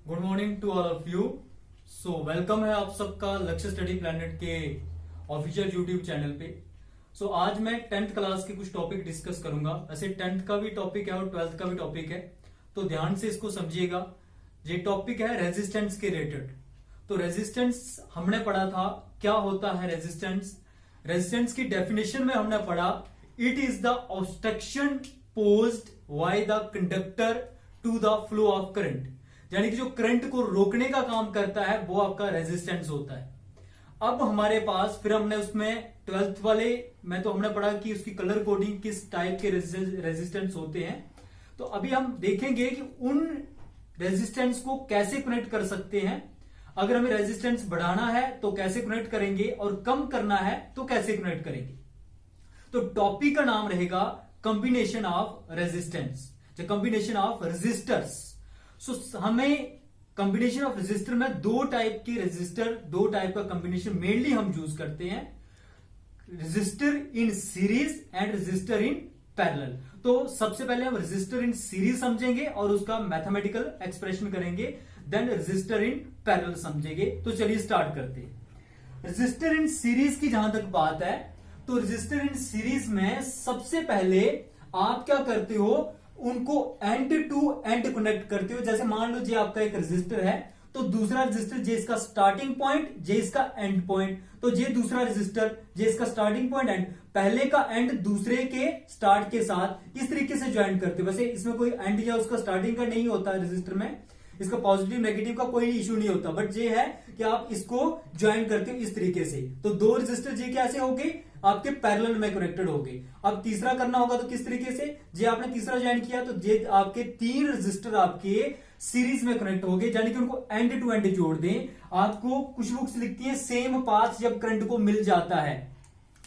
Good morning to all of you. So welcome है आप सबका लक्ष्य स्टडी प्लैनेट के ऑफिशियल यूट्यूब चैनल पे। सो आज मैं 10th क्लास के कुछ टॉपिक डिस्कस करूंगा। वैसे 10th का भी टॉपिक है और 12th का भी टॉपिक है, तो ध्यान से इसको समझिएगा। ये टॉपिक है रेजिस्टेंस के रिलेटेड। तो रेजिस्टेंस हमने पढ़ा था, क्या होता है रेजिस्टेंस। रेजिस्टेंस की डेफिनेशन में हमने पढ़ा, it is the obstruction posed by the conductor to the flow of current, यानी कि जो करंट को रोकने का काम करता है वो आपका रेजिस्टेंस होता है। अब हमारे पास फिर हमने उसमें 12th वाले में तो हमने पढ़ा कि उसकी कलर कोडिंग किस टाइप के रेजिस्टेंस होते हैं। तो अभी हम देखेंगे कि उन रेजिस्टेंस को कैसे कनेक्ट कर सकते हैं। अगर हमें रेजिस्टेंस बढ़ाना है तो कैसे कनेक्ट करेंगे और कम करना है तो कैसे कनेक्ट करेंगे। तो टॉपिक का नाम रहेगा combination of resistance, combination of resistors. So हमें कॉम्बिनेशन ऑफ रेजिस्टर में दो टाइप के रेजिस्टर, दो टाइप का कॉम्बिनेशन मेनली हम यूज करते हैं, resistor in series and resistor in parallel. तो सबसे पहले हम रेजिस्टर इन सीरीज समझेंगे और उसका मैथमेटिकल एक्सप्रेशन करेंगे, देन रेजिस्टर इन पैरेलल समझेंगे। तो चलिए स्टार्ट करते हैं। रेजिस्टर इन सीरीज की जहां तक बात है, तो रेजिस्टर इन सीरीज में सबसे पहले आप क्या करते हो, उनको एंड टू एंड कनेक्ट करते हो। जैसे मान लो जी आपका एक रेजिस्टर है, तो दूसरा रेजिस्टर जे इसका स्टार्टिंग पॉइंट, जे इसका एंड पॉइंट। तो जे दूसरा रेजिस्टर, जे इसका स्टार्टिंग पॉइंट एंड, पहले का एंड दूसरे के स्टार्ट के साथ इस तरीके से ज्वाइन करते हो। वैसे इसमें कोई एंड या उसका स्टार्टिंग का नहीं होता रेजिस्टर में, इसका पॉजिटिव नेगेटिव का कोई इशू नहीं होता, बट ये है कि आप इसको ज्वाइन करते हो इस तरीके से। तो दो रेजिस्टर जे कैसे हो गए, आपके पैरेलल में कनेक्टेड हो गए। अब तीसरा करना होगा तो किस तरीके से, जे आपने तीसरा ज्वाइन किया तो जे आपके तीन रेजिस्टर आपके सीरीज में कनेक्ट हो गए, यानी कि उनको एंड टू एंड जोड़ दें। आपको कुछ बुक्स लिखती है सेम पाथ जब करंट को मिल जाता है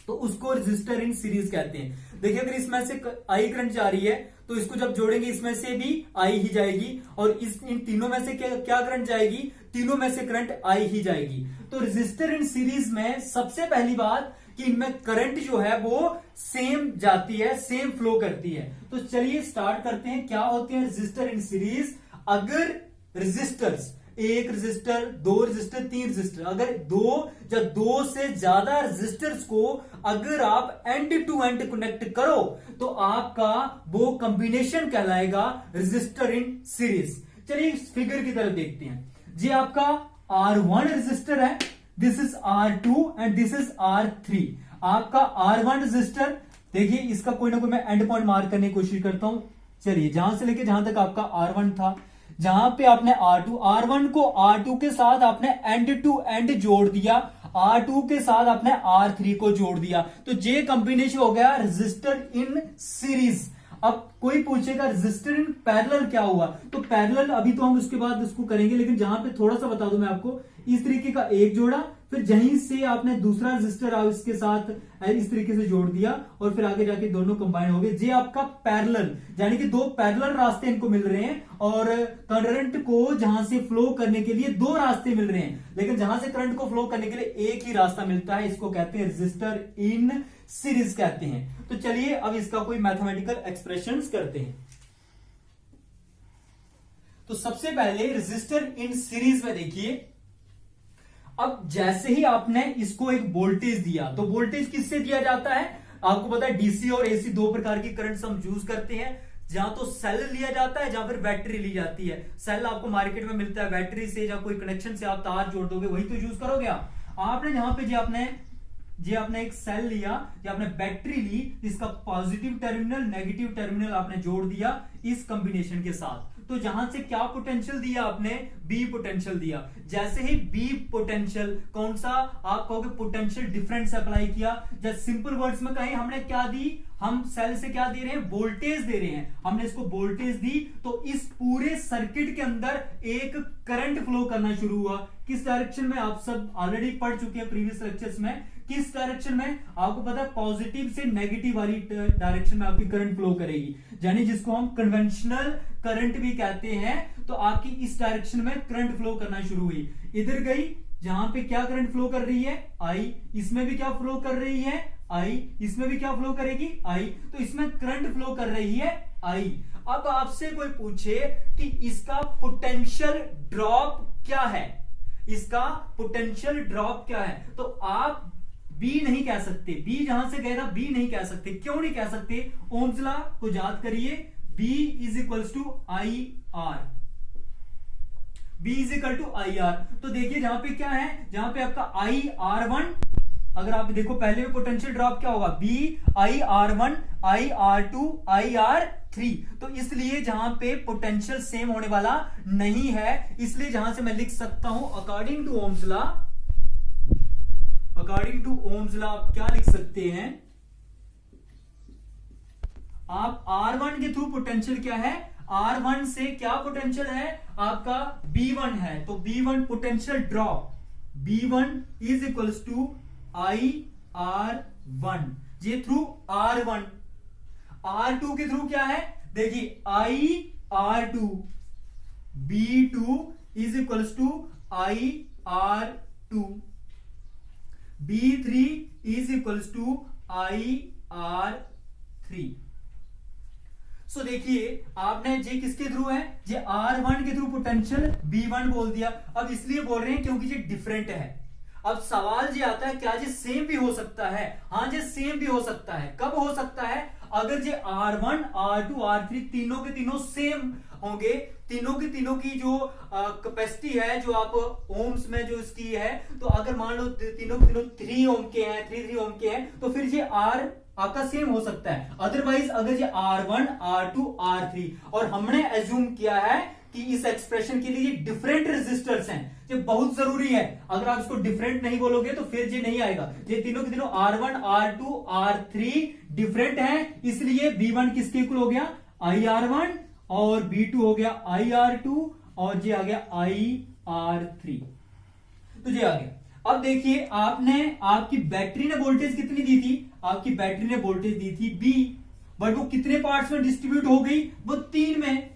तो उसको रेजिस्टर इन सीरीज कहते हैं। देखिए अगर इसमें से आई करंट जा रही है तो इसको जब जोड़ेंगे इसमें से भी आई ही जाएगी, और इन तीनों में से क्या करंट जाएगी, तीनों में से करंट आई ही जाएगी। तो रेजिस्टर इन सीरीज में सबसे पहली बात कि इनमें करंट जो है वो सेम जाती है, सेम फ्लो करती है। तो चलिए स्टार्ट करते हैं, क्या होते हैं रेजिस्टर इन सीरीज। अगर रेजिस्टर्स, एक रेजिस्टर, दो रेजिस्टर, तीन रेजिस्टर, अगर दो या दो से ज्यादा रेजिस्टर्स को अगर आप एंड टू एंड कनेक्ट करो तो आपका वो कॉम्बिनेशन कहलाएगा रेजिस्टर इन सीरीज। चलिए इस फिगर की तरफ देखते हैं। जी आपका R1 रेजिस्टर है, this is R2 and this is R3। आपका R1 रेजिस्टर, देखिए इसका कोई ना कोई मैं एंड पॉइंट मार्क करने की कोशिश करता हूं। चलिए जहां से लेके जहां तक आपका R1 था, जहां पे आपने R1 को R2 के साथ आपने एंड टू एंड जोड़ दिया, R2 के साथ आपने R3 को जोड़ दिया, तो ये कॉम्बिनेशन हो गया रेजिस्टर इन सीरीज। अब कोई पूछेगा रेजिस्टर इन पैरेलल क्या हुआ, तो पैरेलल अभी तो हम उसके बाद उसको करेंगे, लेकिन जहां पे थोड़ा सा बता दूं मैं आपको, इस तरीके का एक जोड़ा, फिर जहीं से आपने दूसरा रेजिस्टर इसके साथ इस तरीके से जोड़ दिया और फिर आगे जाके दोनों कंबाइन हो गए। ये आपका पैरेलल, यानी कि दो पैरेलल रास्ते इनको मिल रहे हैं और करंट को जहां से फ्लो करने के लिए दो रास्ते मिल रहे हैं, लेकिन जहां से करंट को फ्लो करने के लिए एक ही रास्ता मिलता है। इसको कहते हैं रेजिस्टर इन सीरीज कहते हैं। तो चलिए अब इसका कोई मैथमेटिकल एक्सप्रेशन करते हैं। तो सबसे पहले रेजिस्टर इन सीरीज में देखिए, अब जैसे ही आपने इसको एक वोल्टेज दिया, तो वोल्टेज किससे दिया जाता है, आपको पता है डीसी और एसी दो प्रकार की करंट हम यूज करते हैं। जहां तो सेल लिया जाता है, जहां फिर बैटरी ली जाती है। सेल आपको मार्केट में मिलता है, बैटरी से या कोई कनेक्शन से आप तार जोड़ दोगे वही तो यूज करोगे आप। आपने जहां पे आपने एक सेल लिया या आपने बैटरी ली, इसका पॉजिटिव टर्मिनल नेगेटिव टर्मिनल आपने जोड़ दिया इस कॉम्बिनेशन के साथ। तो जहां से क्या पोटेंशियल दिया आपने, बी पोटेंशियल दिया। जैसे ही बी पोटेंशियल, कौन सा आप कहोगे पोटेंशियल डिफरेंस अप्लाई किया, जब सिंपल वर्ड्स में कहें हमने क्या दी, हम सेल से क्या दे रहे हैं, वोल्टेज दे रहे हैं। हमने इसको वोल्टेज दी तो इस पूरे सर्किट के अंदर एक करंट फ्लो करना शुरू हुआ। किस डायरेक्शन में, आप सब ऑलरेडी पढ़ चुके हैं प्रीवियस लेक्चर्स में, किस डायरेक्शन में, आपको पता है पॉजिटिव से नेगेटिव वाली डायरेक्शन में आपकी करंट फ्लो करेगी, यानी जिसको हम कन्वेंशनल करंट भी कहते हैं। तो आपकी इस डायरेक्शन में करंट फ्लो करना शुरू हुई, इधर गई, जहां पे क्या करंट फ्लो कर रही है, आई, इसमें भी क्या फ्लो कर रही है, आई, इसमें भी क्या फ्लो करेगी, आई। तो इसमें करंट फ्लो कर रही है I। अब आपसे कोई पूछे कि इसका पोटेंशियल ड्रॉप क्या है, इसका पोटेंशियल ड्रॉप क्या है, तो आप बी नहीं कह सकते, बी जहां से गए था बी नहीं कह सकते। क्यों नहीं कह सकते? ओम्स लॉ को याद करिए, V is equals to I R, V is equal to I R. तो देखिए जहां पे क्या है, जहां पे आपका आई आर वन, अगर आप देखो पहले में पोटेंशियल ड्रॉप क्या होगा, V I R one I R two I R three. तो इसलिए जहां पे पोटेंशियल सेम होने वाला नहीं है, इसलिए जहां से मैं लिख सकता हूं according to Ohm's law, according to Ohm's law आप क्या लिख सकते हैं, आप R1 के थ्रू पोटेंशियल क्या है, R1 से क्या पोटेंशियल है आपका B1 है, तो B1 potential drop, B1 is equals to IR1, ये थ्रू R1। R2 के थ्रू क्या है, देखिए IR2, B2 is equals to IR2, B3 is equals to IR3। So देखिए आपने जे किसके थ्रू है, जे R1 के थ्रू पोटेंशियल B1 बोल दिया। अब इसलिए बोल रहे हैं क्योंकि ये डिफरेंट है। अब सवाल ये आता है क्या ये सेम भी हो सकता है, हाँ ये सेम भी हो सकता है। कब हो सकता है, अगर ये R1 R2 R3 तीनों के तीनों सेम होंगे, तीनों की तीनों की जो कैपेसिटी है, जो आप ओम्स में जो इसकी है, तो अगर मान लो तीनों के तीनों 3 ओम के हैं, 3 ओम के हैं, तो फिर ये R आपका सेम हो सकता है। अदरवाइज अगर ये R1 R2 R3 और हमने एज्यूम किया है कि इस एक्सप्रेशन के लिए डिफरेंट रेजिस्टर्स हैं, ये बहुत जरूरी है। अगर आप इसको डिफरेंट नहीं बोलोगे तो फिर ये नहीं आएगा। ये तीनों के तीनों R1 R2 R3 डिफरेंट हैं, इसलिए B1 किसके इक्वल हो गया, IR1, और B2 हो गया IR2, और ये आ गया IR3। तो ये आ गया। अब देखिए आपने, आपकी बैटरी ने वोल्टेज कितनी दी थी, आपकी बैटरी ने वोल्टेज दी थी B, बट वो कितने पार्ट्स में डिस्ट्रीब्यूट हो गई, वो 3 में।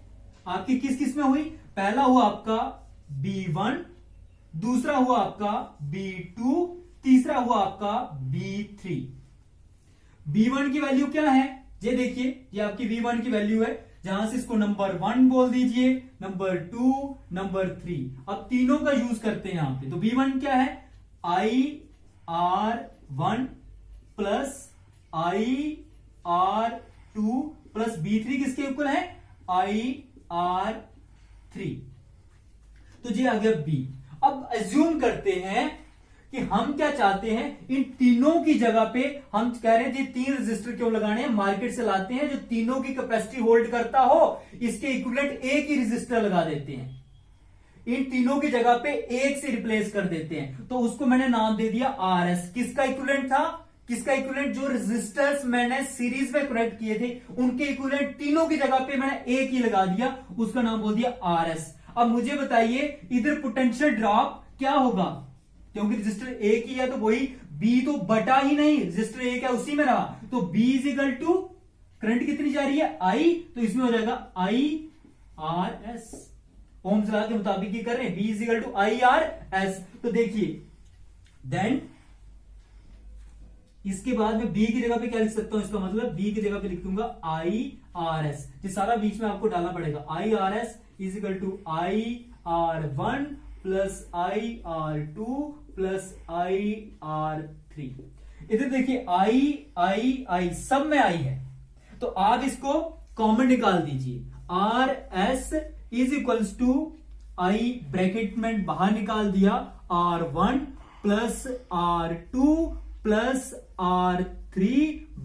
आपकी किस किस में हुई, पहला हुआ आपका B1, दूसरा हुआ आपका B2, तीसरा हुआ आपका B3। B1 की वैल्यू क्या है, ये देखिए, ये आपकी B1 की वैल्यू है, जहां से इसको नंबर 1 बोल दीजिए, नंबर 2, नंबर 3। अब तीनों का यूज करते हैं यहां पे। तो B1 क्या है, IR1 plus IR2 plus B3 किसके इक्वल है, IR3। तो ये आ गया B। अब एज्यूम करते हैं कि हम क्या चाहते हैं, इन तीनों की जगह पे हम कह रहे हैं ये 3 रजिस्टर क्यों लगाने हैं, मार्केट से लाते हैं जो तीनों की कैपेसिटी होल्ड करता हो, इसके इक्विवेलेंट एक ही रजिस्टर लगा देते हैं, इन तीनों की जगह पे एक से रिप्लेस कर देते हैं। तो उसको मैंने नाम दे दिया RS। किसका इक्विवेलेंट था, किसका इक्विवेलेंट, जो रेजिस्टर्स मैंने सीरीज में कनेक्ट किए थे उनके इक्विवेलेंट तीनों की जगह पे मैंने एक ही लगा दिया, उसका नाम बोल दिया RS। अब मुझे बताइए इधर पोटेंशियल ड्रॉप क्या होगा, क्योंकि रजिस्टर एक ही है तो वही, B तो बटा ही नहीं, रजिस्टर एक है उसी में रहा, तो B is equal to current कितनी जा रही है I, तो इसमें हो जाएगा IRS। ओम्स लॉ के मुताबिक ही कर रहे हैं, B is equal to IRS। तो देखिए देन इसके बाद में B की जगह पे क्या लिख सकता हूं, इसका मतलब B की जगह पे लिख दूंगा IRS। ये सारा बीच में आपको डालना पड़ेगा, IRS is equal to IR1 plus IR2 plus IR3। इधर देखिए I सब में I है, तो आप इसको कॉमन निकाल दीजिए। RS is equals to I bracket में बाहर निकाल दिया, R1 plus R2 plus R3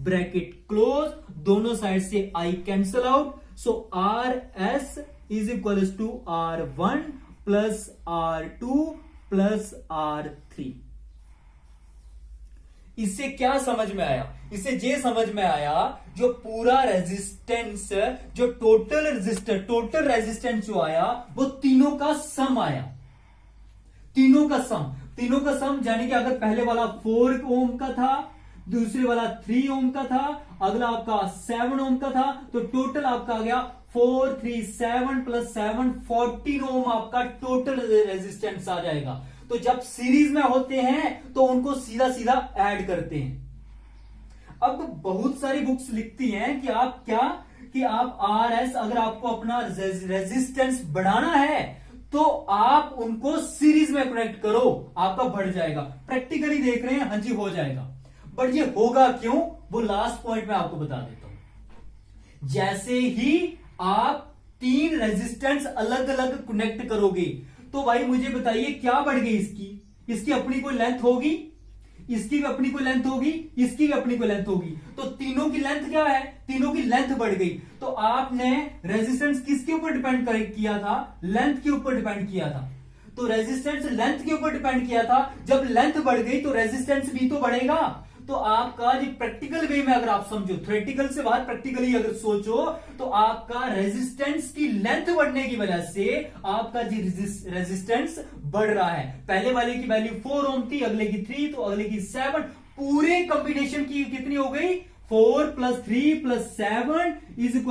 bracket close, दोनों साइड से I cancel out, so RS is equals to R1 plus R2 plus R3। इससे क्या समझ में आया, इससे ये समझ में आया जो पूरा रेजिस्टेंस, जो टोटल रेजिस्टर, टोटल रेजिस्टेंस जो आया वो तीनों का सम आया, तीनों का सम, तीनों का सम, यानी कि अगर पहले वाला 4 ओम का था, दूसरे वाला 3 ओम का था, अगला आपका 7 ओम का था, तो टोटल आपका आ गया 4 3 7 प्लस 7 14 ओम आपका टोटल रेजिस्टेंस आ जाएगा। तो जब सीरीज में होते हैं तो उनको सीधा सीधा ऐड करते हैं। अब बहुत सारी बुक्स लिखती हैं कि आप क्या, कि आप RS अगर आपको अपना रेजिस्टेंस बढ़ाना है तो आप उनको सीरीज में कनेक्ट करो, आपका बढ़ जाएगा। प्रैक्टिकली देख रहे हैं, हाँ जी हो जाएगा। बट ये होगा क्यों, वो लास्ट पॉइंट में आपको बता देता हूं। जैसे ही आप 3 रेजिस्टेंस अलग अलग कनेक्ट करोगे तो भाई मुझे बताइए क्या बढ़ गई इसकी अपनी कोई लेंथ होगी, इसकी भी अपनी कोई लेंथ होगी, इसकी भी अपनी कोई लेंथ होगी, तो तीनों की लेंथ क्या है, तीनों की लेंथ बढ़ गई। तो आपने रेजिस्टेंस किसके ऊपर डिपेंड किया था, लेंथ के ऊपर डिपेंड किया था। तो रेजिस्टेंस लेंथ के ऊपर डिपेंड किया था, जब लेंथ बढ़ गई तो रेजिस्टेंस भी तो बढ़ेगा। तो आपका जो प्रैक्टिकल वे में अगर आप समझो, थ्योरेटिकल से बाहर प्रैक्टिकली अगर सोचो, तो आपका रेजिस्टेंस की लेंथ बढ़ने की वजह से आपका जी रेजिस्टेंस बढ़ रहा है। पहले वाले की वैल्यू 4 ओम थी, अगले की 3, तो अगले की 7, पूरे कॉम्बिनेशन की कितनी हो गई, 4 + 3 + 7 =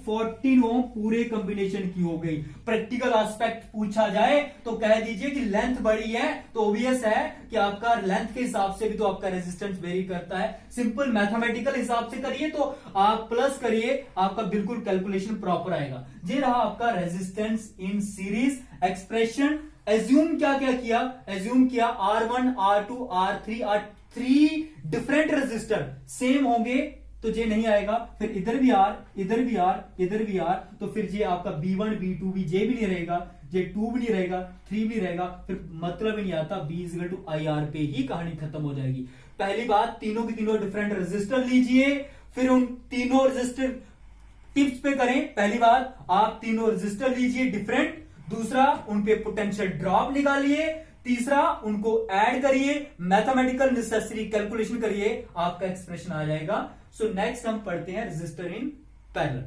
14 ओम पूरे कॉम्बिनेशन की हो गई। प्रैक्टिकल एस्पेक्ट पूछा जाए तो कह दीजिए कि लेंथ बढ़ी है, तो ऑब्वियस है कि आपका लेंथ के हिसाब से भी तो आपका रेजिस्टेंस वेरी करता है। सिंपल मैथमेटिकल हिसाब से करिए तो आप प्लस करिए, आपका बिल्कुल कैलकुलेशन प्रॉपर आएगा। ये रहा आपका resistance in series expression. Assume क्या क्या किया, एज्यूम किया R1 R2 R3 different resistor same होंगे तो ये नहीं आएगा, फिर इधर भी R, इधर भी R, इधर भी R, तो फिर ये आपका B1 B2 भी जे भी नहीं रहेगा, J2 भी नहीं रहेगा, 3 भी रहेगा, फिर मतलब ही नहीं आता। B = IR पे ही कहानी खत्म हो जाएगी। पहली बात, तीनों की तीनों डिफरेंट रेजिस्टर लीजिए, फिर उन तीनों रेजिस्टर टिप्स पे करें। पहली बात, आप तीनों रेजिस्टर लीजिए डिफरेंट, दूसरा उन पे पोटेंशियल ड्रॉप निकालिए, तीसरा उनको ऐड करिए, मैथमेटिकल नेसेसरी कैलकुलेशन करिए, आपका एक्सप्रेशन आ जाएगा। सो नेक्स्ट हम पढ़ते हैं रेजिस्टर इन पैरेलल।